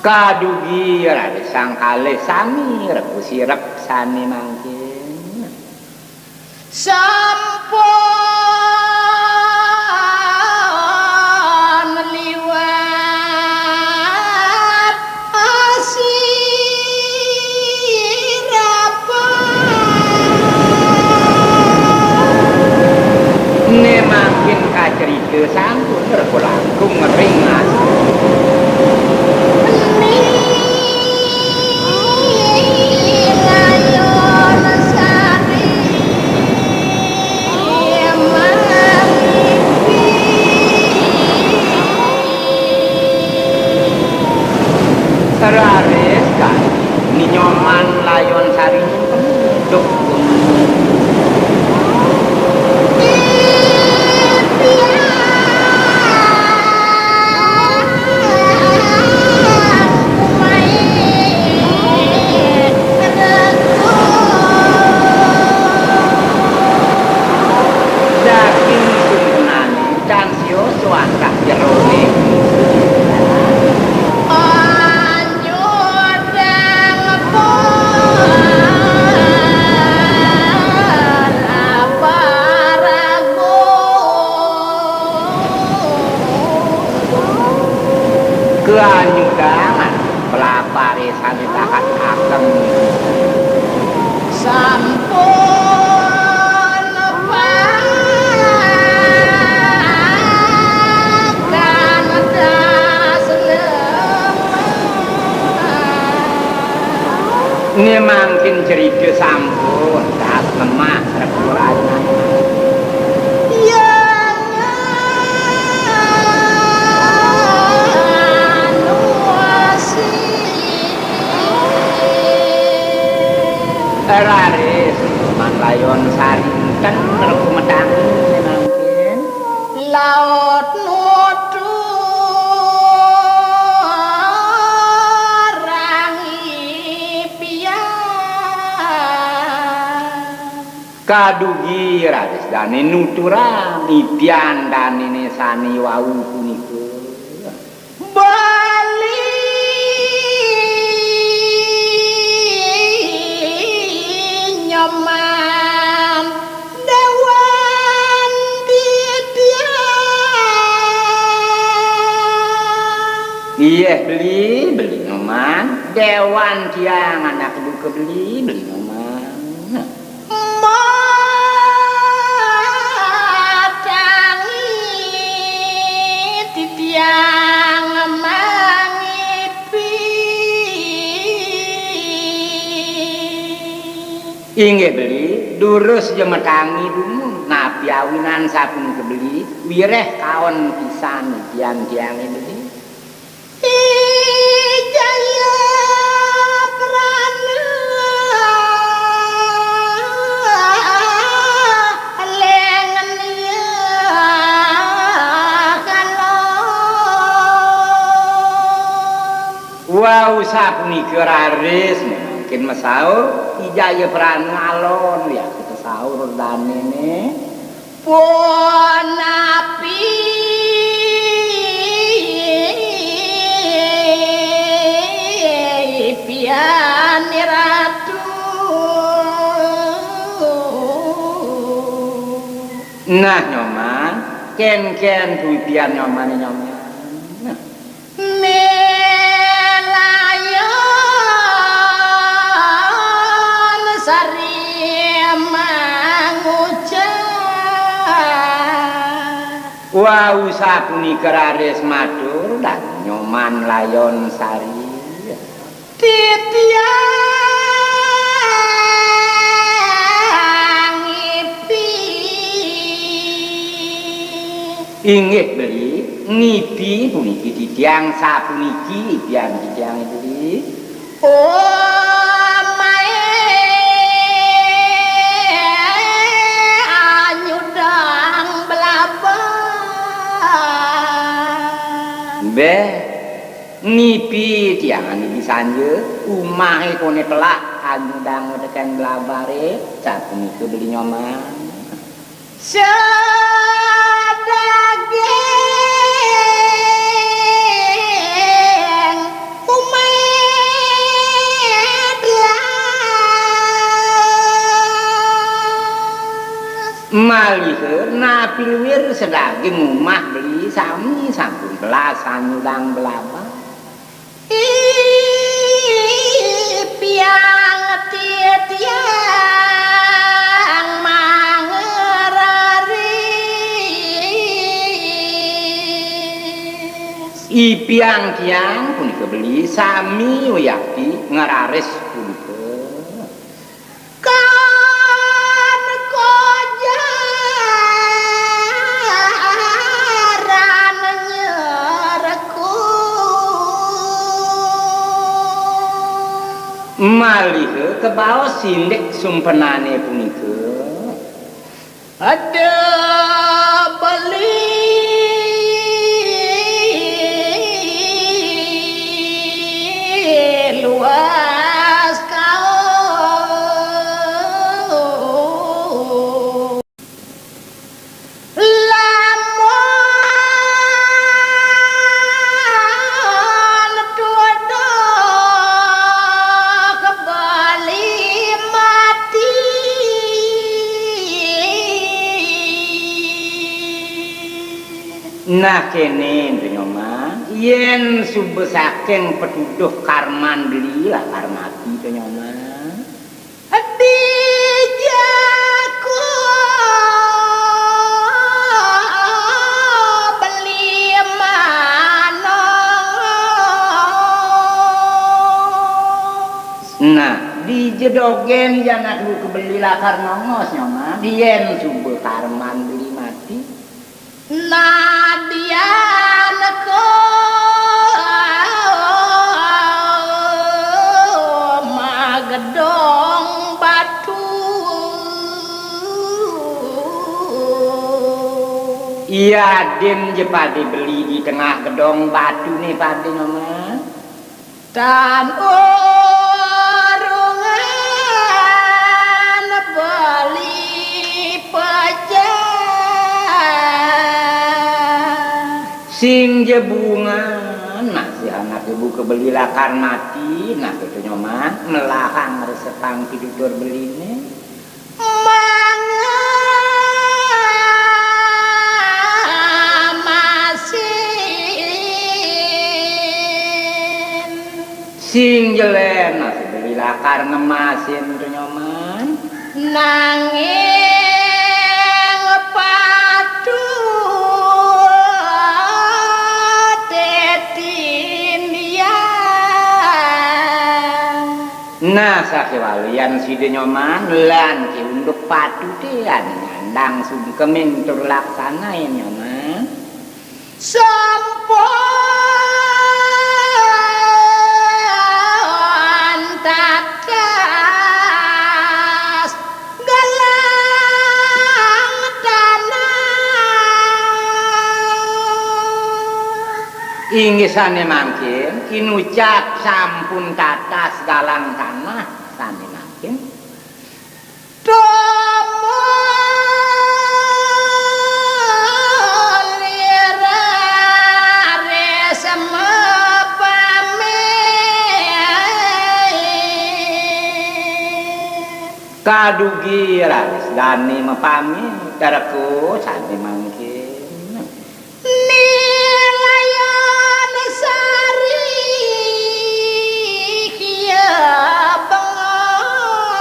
kadugi rade sang kalih sami rebusi reksane mangkin sampun liwat asirapa ne mangkin kacerita sampun rego langkung ngering Raris kan ninyoman layon sari penduduk daging sumpenane dan sio suangkah jerone keanyudangan pelapare sane takat ageng sampun pakan daslem ini mangkin cerita sampun das lemah rekurana raris man layon sarinten regu medangi mangkin laut nutu rangi pian kadugi raris dane nuturang ipian danine sani wau punika Bali nyoman dewan tidian iya beli nyoman dewan tiang anak buka beli nyoman madangi tidian mangipi inggih beli durus jemetangi dumun napi awinan sapun kebeli wireh kaon pisan tiang-tiange beli jaya prana lengan ya kalon wow sapunika raris mungkin mesaur ijaya prana alon ya kita sahur danene pun api pian ratu nah nyoman ken pian nyoman melayon sari mangujan wow sapunika raris matur dan nyoman layon sari titiang ipi inggih beli ngipi puniki titiang sapuniki tiang itu beli omae anyudang belaban be ngipi tiang ini sanje umahe kone telak anyudang tekan belabare sapuniki beli nyoman sedaging napi luwir sedagi ngumah beli sami sampun belasan udang belaba. Piang tiang mangeraris. Ipiang tiang punika beli sami wiyaki ngeraris punika. Kan kojaran nyerku Malih kebaos sindek sumpenane punika. ada beli luas kau lamun dodok kembali mati Nah kene nyoma yen subesaken petuduh karman beli lah karmati nyoma. Dijaku beli mana Nah dijedogen janak lu kebeli lah karnongos nyoma yen sube karman beli mati. Nadian ko magedong batu Iya den je pade beli di tengah gedong batu nih pade nyoma. dan urungan beli pejah Sing je bunga nah si anak ibu kebeli lakar mati nah itu nyoma melahang resepang pidutur beli nih. Sing jelen nah si beli lakar ngemasin itu nyoman. Nanging padu tetinian Nah sakewalian si de nyoman lan ki unduk padu dean nyandang sungkeming tur laksana ya nyoman. sampun takas galang tanah Inggisane mangkin kinucap sampun tatas galang tanah sane mangkin. Kadugi raris dani mapami karaku sane mangkin. Nilayan sari kia bengong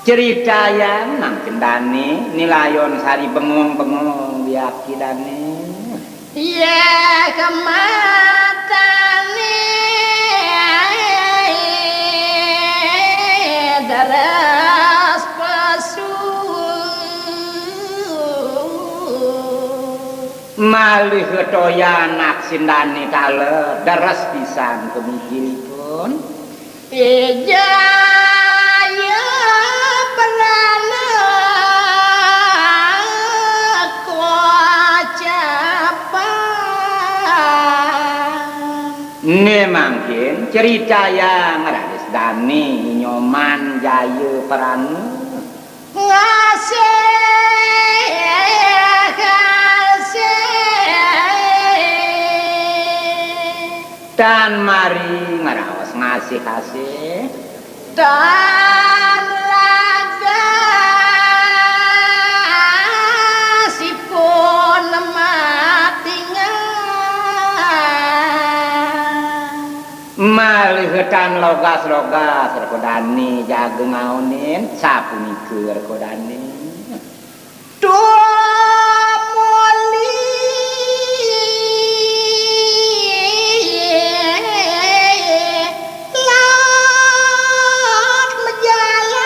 Cerita yang mangkin dani nilayon sari bengong-bengong biaki dani. ya kematane daras pasu Malih ketoyan aksindani kale deres pisan kemikiripun. Ijaya perana kocapan Ini mungkin cerita yang raris dani nyoman jaya peranu ngasih dan mari ngaraos ngasih kasih dan laga Malihetan logas-logas rekodani jaga ngaunin sapunika rekodani Moli lat menjalan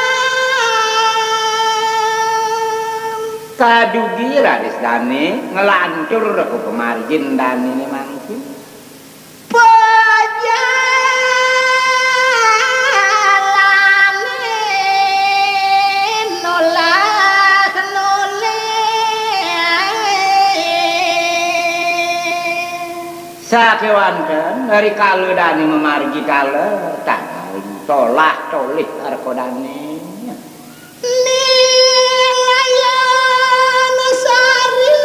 kadugi raris dani ngelancur reko pemargin dani ini mangkin sakewanten dari kala dani memargi kala tangali tolak tolih arko dani nilayan sari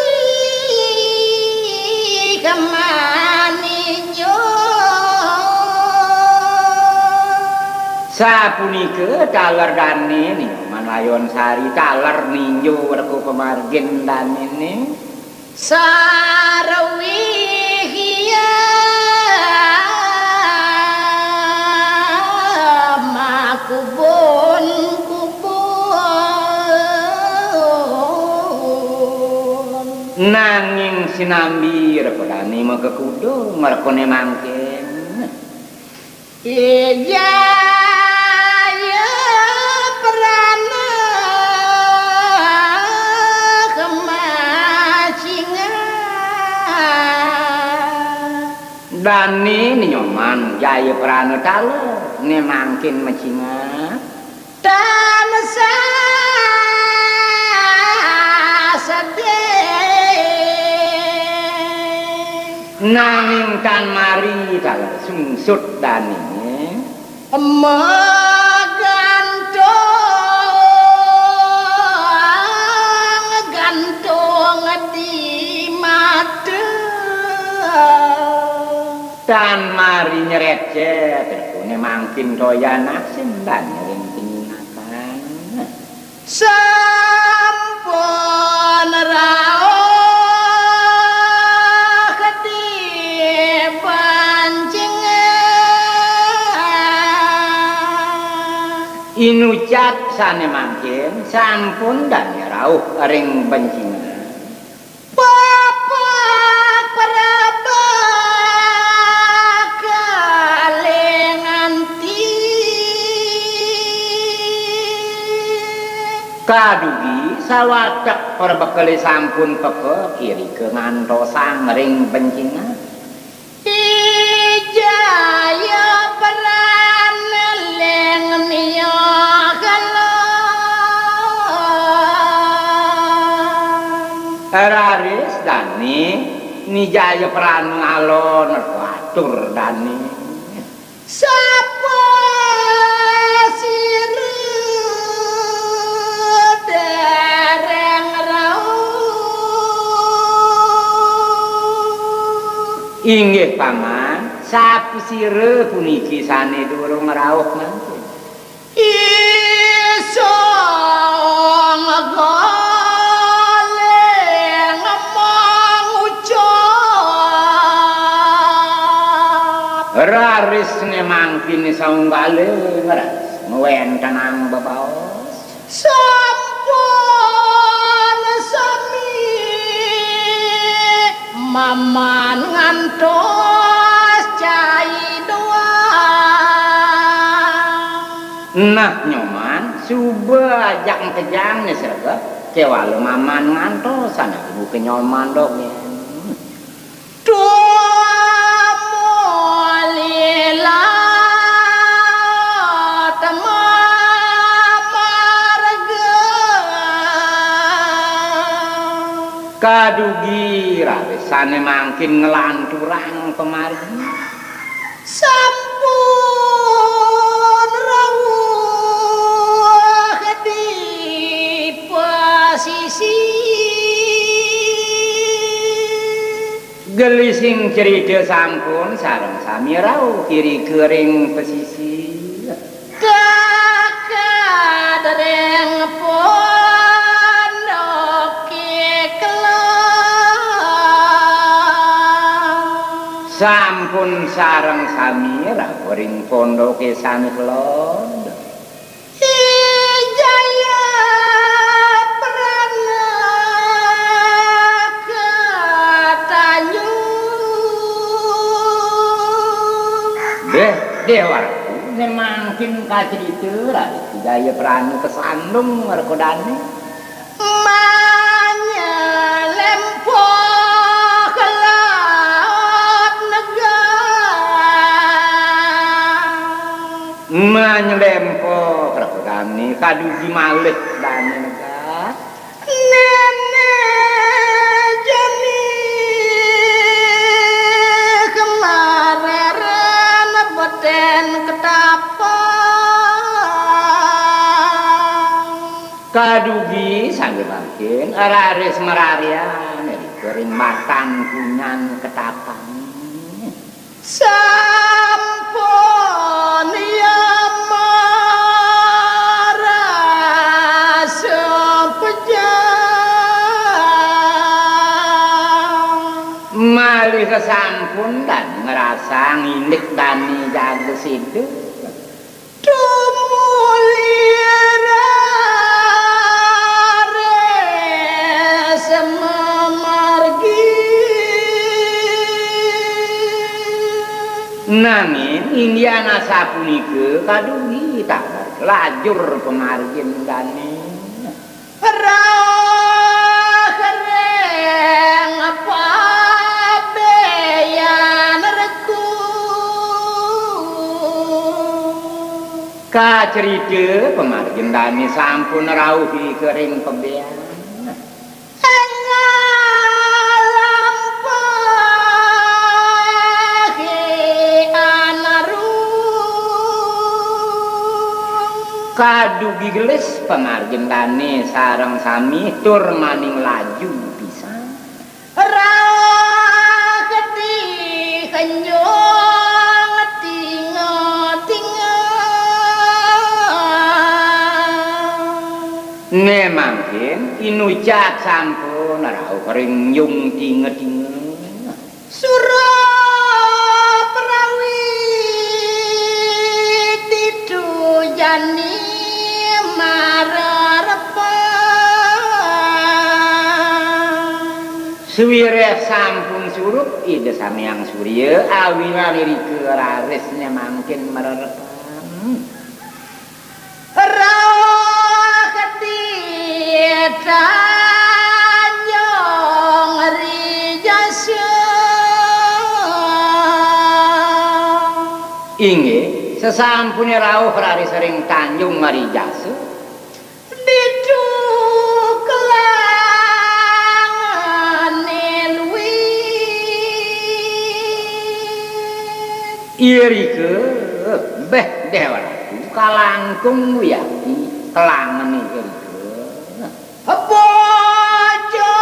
kemaninyo sapunika kalar dani nih manayon sari kalar ninyo arko pemargin dani ini Sarawi nanging sinambi rekodani maka kudu merekone mangkin iya ya perana kemacingan dani nyoman jaya perana kala ne mangkin macingan dan nanging tan mari kala sungsut dani gantung di mata tan mari nyerecet terkune mangkin toya naksin dan nyerinting akan sampun rao inucap sane mangkin sampun dan rauh ring bencingan bapak perabak kalenganti kadugi sawatak perbekali sampun peke kiri ke ngantosang ring bencingan ijaya peran leng mio raris dani nijaya peran ngalon atur dani sapa siru dereng rauh inggih paman sapu sire puniki sane durung rauh mangkin iso raris ngemangkin saunggale raris ngwentenang bebaos sampun sami maman ngantos cai doang nah nyoman suba ajak kejang nih serga kewal maman ngantos sana ibu kenyoman dong ya kadugi rarisane mangkin ngelanturang kemari sampun rawuh di posisi gelising cerita sampun sareng sami rauh kiri kering pesisi kakak dereng sampun sareng sami ring pondoke sami kelod. Jaya Pranaka Tanjung. Dewarku nemangkin kacrita raris Jaya Prana kesandung rekodane. Manya lempo ke laut negang. Manyelempo rekodane kadugi malih dane negah. Nenek jani kemarin beten ketapang. Kadugi sange makin raris merarian kering matan kunyan ketapang. Sampun yamara sepejang. Malih kesampun dan ngerasa ngilik dani jaga sidu. Tumulira sememargi. Nanging Indiana sapunika kadugi tak lajur pemargin dani. Rakereng apa beyan reku. Kacerita pemargin dani sampun rauhi kering pebean. Kadugi gelis pemargin dani sareng sami tur maning laju pisan. Raketi kenyong tinga-tinga. Nemangkin inucap sampun rauh kering yung tinga-tinga. Suraprawi ditujani mararepang. Suwire sampun surup ide samyang surya awina lirike raris nemangkin mararepang. Raketi Tanjung Rijasa. Inggih sesampune rawuh raris ring Tanjung Marijasa ditukelangane luwih. irike beh dewaraku kalangkung wiyati kelangene irike. Bojo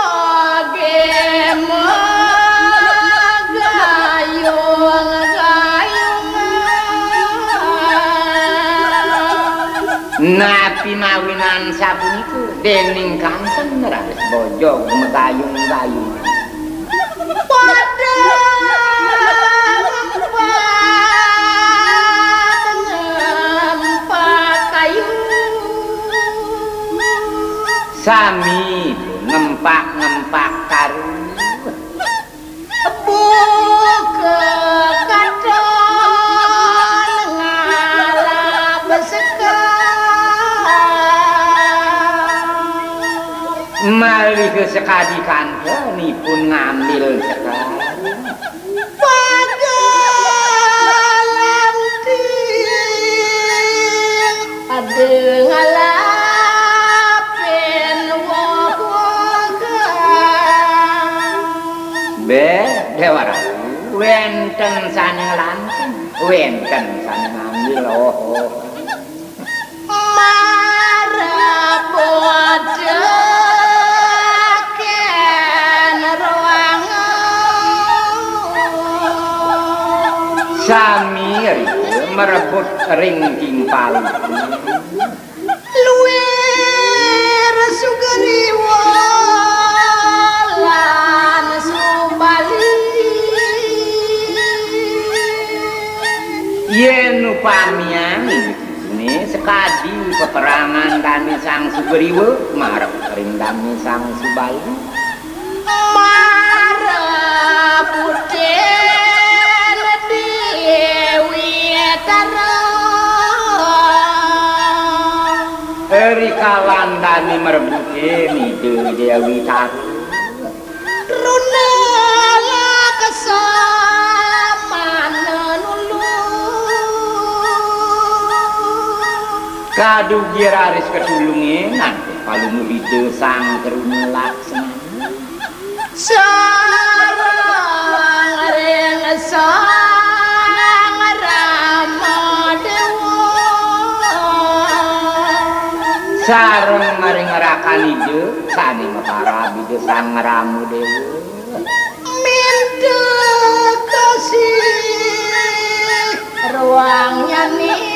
Napi mawinan sapuniku dening kanten raris bojo megayung-gayung. Padha ngempak kayu. Sami ngempak-ngempak karu. Buka katon ngalap sekali. Malih sekadi kantonipun ngambil sekali. Pagalan ting ade ngalapen woh-wohan. Be dewaraku wenten saning lanceng wenten saning ngambil oh. Marabodaken ruangan. Sami rike merebut ring timpal. Luwir Sugriwa lan Subali. pamian ini sekadi peperangan Dani Sang Sugriwa marep ring Dani Sang Subali marep Puten Dewi Tara Rikalan Dani merebuke mide Dewi Tara Runala kesamana nulu kadugi raris ketulungin nanti palungu ide sang teruna laksana sarang ring sang Rama Dewa sareng maring ngerakan ide sani metara bide sang Ramu Dewa minta kasih ruangnya nih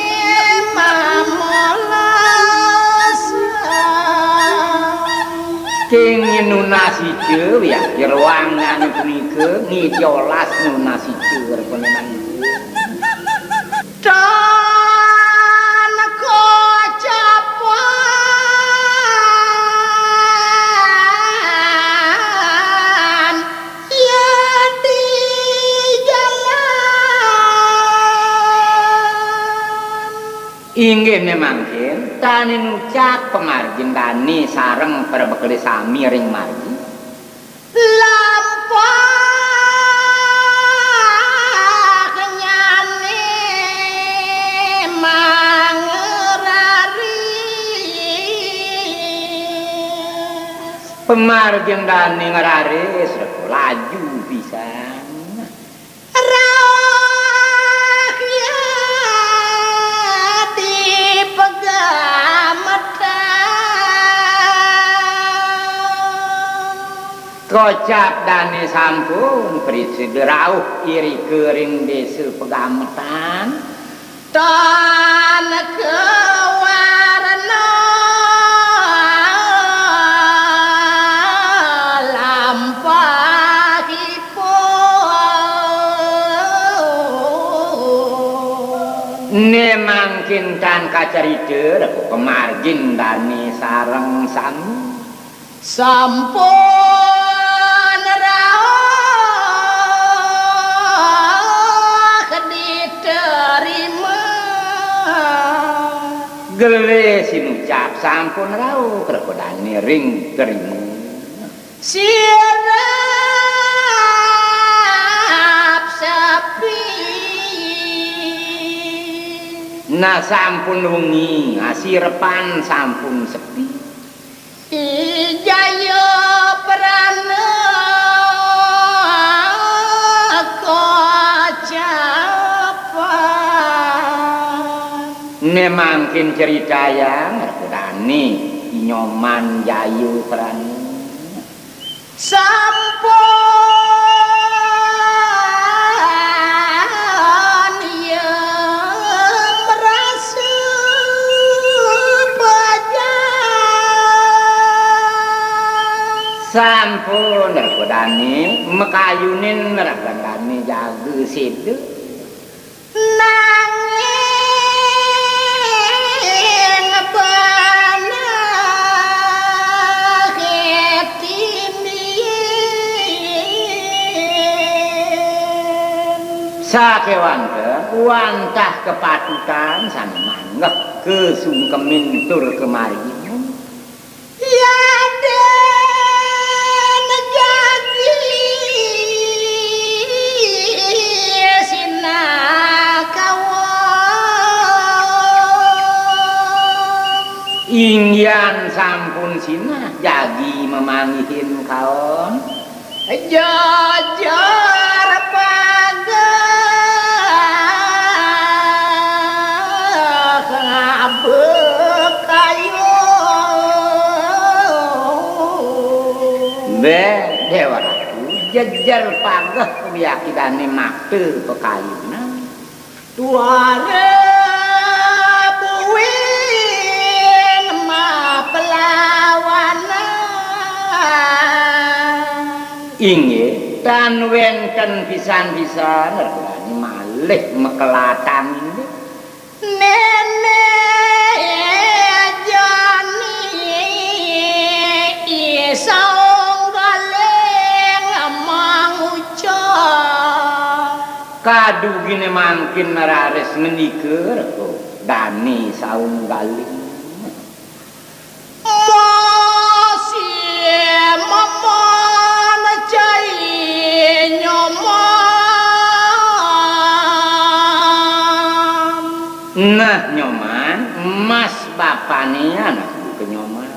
King nunasi je ya di ruangan punika ngidiolas nunasi je rekoneman dan kocapan ya di jalan inggih memangkin tani nucak pemargin Dani sareng perbekali sami ring margi lampah nyane mangeraris pemargin Dani ngeraris laju pisan kocap Dani sampun berisi derauh iri kering desa Pegametan tan kewarna lampahipun nemangkin tan kacaride reku pemargin Dani sareng sami sampun gele sinucap sampun rauh krekodane ring kerimu sirap sepi nah sampun wengi asirepan sampun sepi ijaya prana nemangkin cerita yang rekodane nyoman jayu peran sampun ya merasa sampun rekodane mekayunin rekodane jaga sidu sakewan ke wantah kepatutan san manggep kesungkemin tur kemari ya den jadi sinakawan ingyan sampun sinah jadi memangihin kaon jajar pagak ngabekayun be dewa ratu jajar pagah kewiyakidane makte pekayuna tuare buwin mapelawanan inggih tan wenten pisan-pisan rekodane malih mekelatan ini nenek jani isong galeng mangucap kadu gini mangkin rares menikir dani saung galing masih mamon cai nyoman nah nyoman mas bapane anak ke nyoman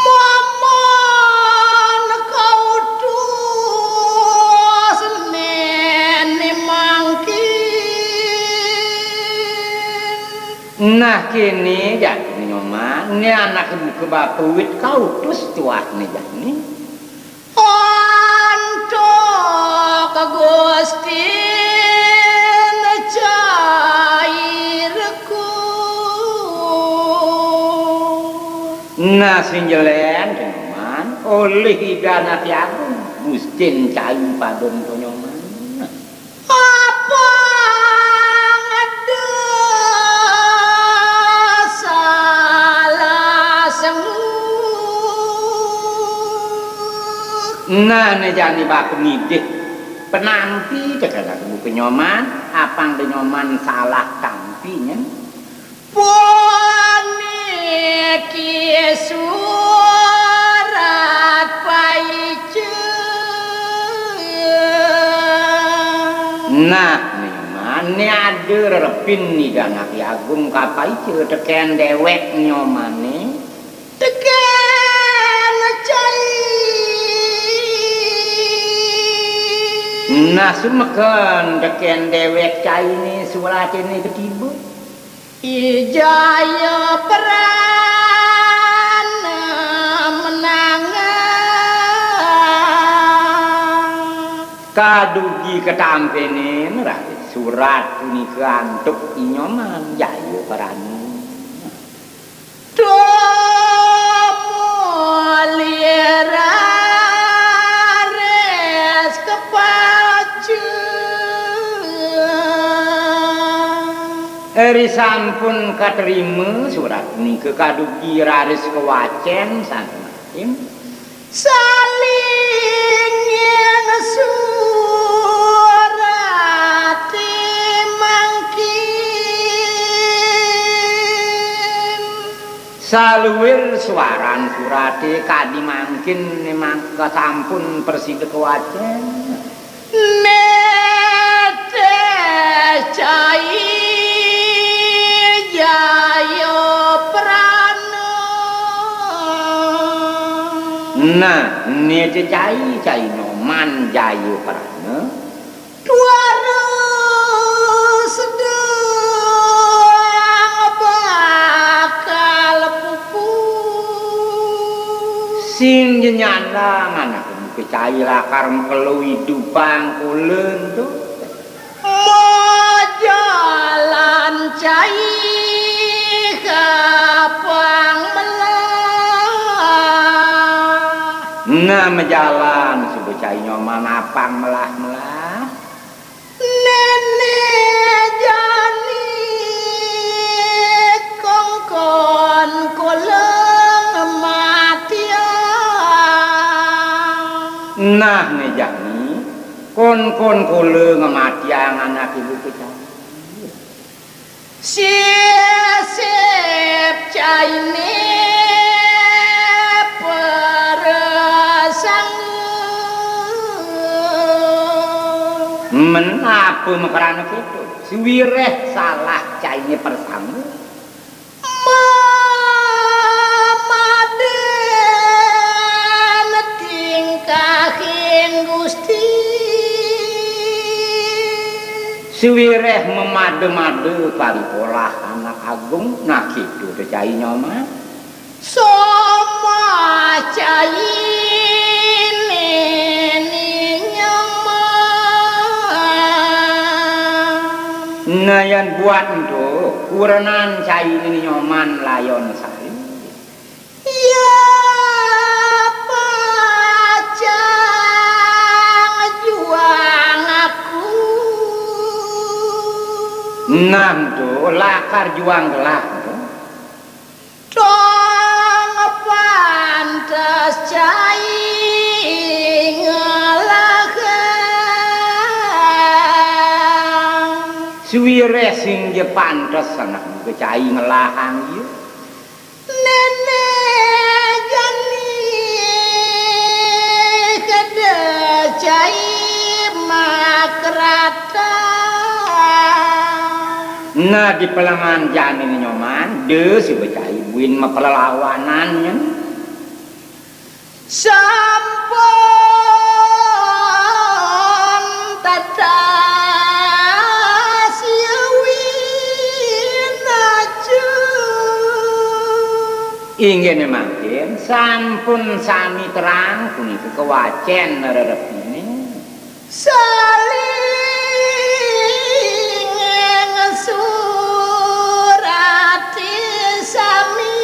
mamon kau dus nene mangkin nah kini jadi nyoman ini anak ke bapuit kau terus tuah nih jadi untuk Gusti cairku nah sinjelen nyoman oleh hidana tiagung mustin cair padon to nyoman apa ada salah semut nah ne jani bak ngidih penampi cekala ke nyoman apang de nyoman salah tampinya Pone ki surat paice nah nyoman ne ada repin ni dana ki agung kapai ce teken dewek nyomane tekan cai nah sumekan teken dewek cai ni surat ini ketiba ijaya peran menangan kadugi ketampenin rakyat surat ini keantuk inyoman jaya perani Lira res kepacu eri sampun katerima surat ini ke kadugi raris kewacen santim saling yang surat mangkin saluwir suaran surate kadi mangkin memang kesampun persida kewacen nete cai jaya prana nah ini cai nyoman jaya perana Tuara sedang bakal pupus sing nyandang anak kecai lakar mekelu hidupang kulen tuh jalan cai kapang melah nah mejalan subuh cai nyoman apang melah nenek jani kongkon koleng matian nah nejani kon kule ngematiang anak ibu kecai siap caine perasaan menapa mekarana itu si wireh salah caine persanggu mamaden tingkahin Gusti si wireh memade-made paripolah anak agung nah gitu teh cai nyoman Soma caine nyaman nayan buat untuk kurenan cai ini nyoman layon sari ya pacang juang aku Nam tu lakar juang gelap tu. Dong pantas cai ngelakang Suwire sing je pantes anak kecai ngelahang ieu. nenek jani kede cai makrata Nah di pelangan janin nyoman de si becai buin mah pelelawanannya. sampun tatas yawin aju Ingin makin sampun sami terang punika kewacen rerepine. saling ngesurati sami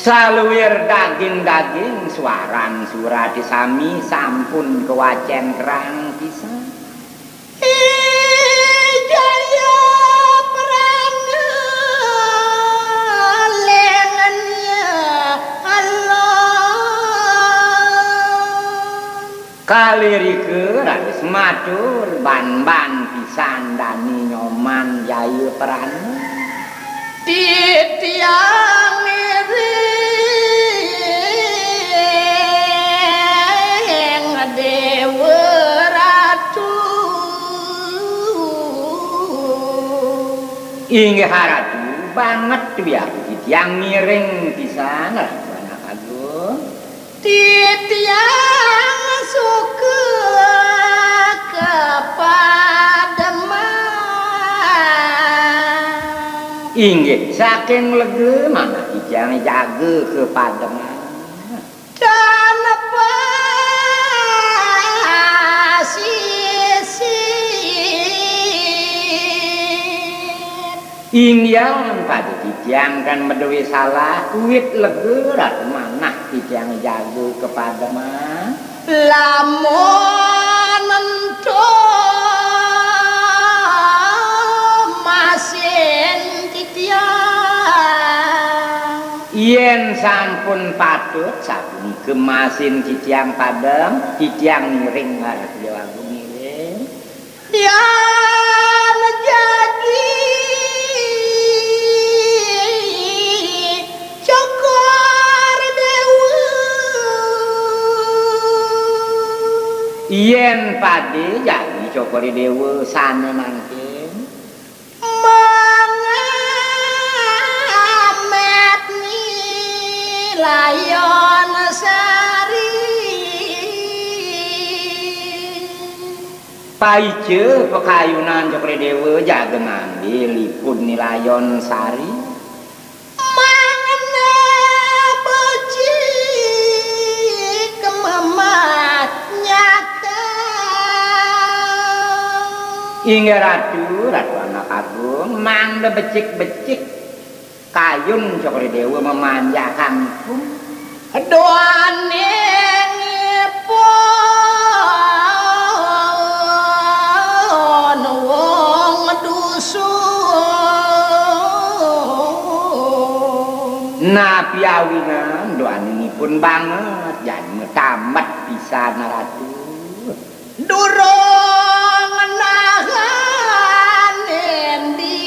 Saluwir daging-daging suaran surati sami sampun kewacen terang pisan. jaya perang lengannya Allah Kalirikeun rades matur ban-ban pisan dani nyoman jayu peran. titiang iring dewa ratu Inggih haratu banget biar yang miring pisan anak agung. titiang suka kepadaman Inggih saking lege mana kijang jaga kepademan. dan pasisi Ingyan pada kijang kan medewi salah uit lege ratu mana kijang jaga kepademan. lamun ento masin titiang Yen sampun patut sapunika masin kijang padem kijang miring harap jawabu miring. yang jadi cokor dewa Yen pade jadi cokori dewa sane mangkin. mengamet ni layon sari Paice pekayunan cokori dewa jaga ngambil lipun nilayon sari. mana beci kemamatnya Inggih ratu anak agung mangda becik-becik kayun cokori dewa memanjakan pun. doane ngepon wong dusun Nah piawinan doaninipun banget jadi tamat pisan ratu. durung nahanen di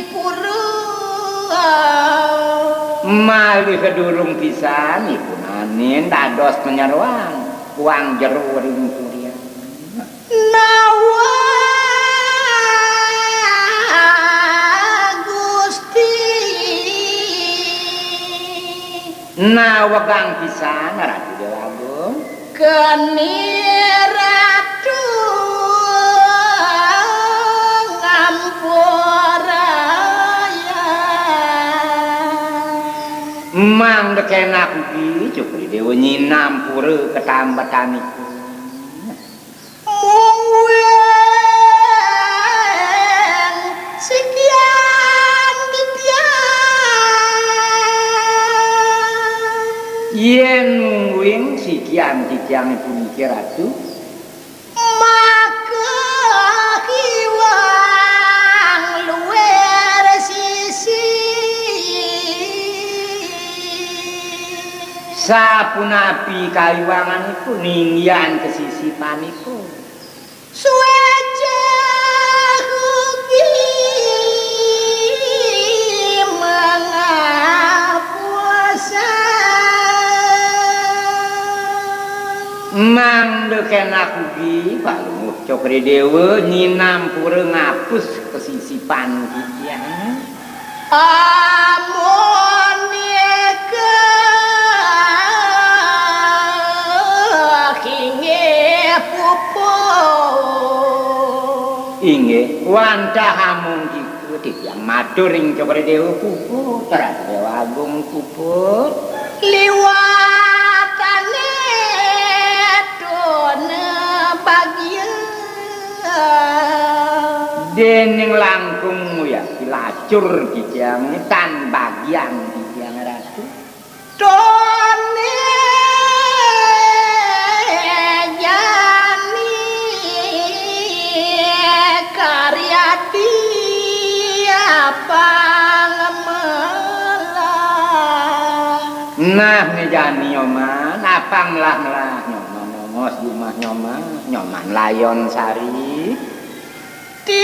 pura Malih kedurung pisan ipunanin dados penyeruan uang jero ring turian. nawa Gusti Nah wegang pisan ratu Dewagung. Geni ratu ngampuraya Mang dekenak ugi cukri dewa nyinam pura ketambatan iku. mungwen sekian titiang Yen mungwing sikian titiang puniki ratu. maka sapunapi kaliwangan iku ninggian kesisipanipun suweja ugi mangapuasa mandeken aku gi balung cokre dewa nyinam pura ngapus kesisipan kikian amun yeke kinge pupu inge wantah amung jiku yang matur ing cokre dewa pupu terang dewa agung pupu liwatane dona bagian dening langkung ya dilacur kijang tan bagian kijang ratu done jani karyati apa nah ngejani nyoman apang melah nyoman nongos di rumah nyoman layon sari di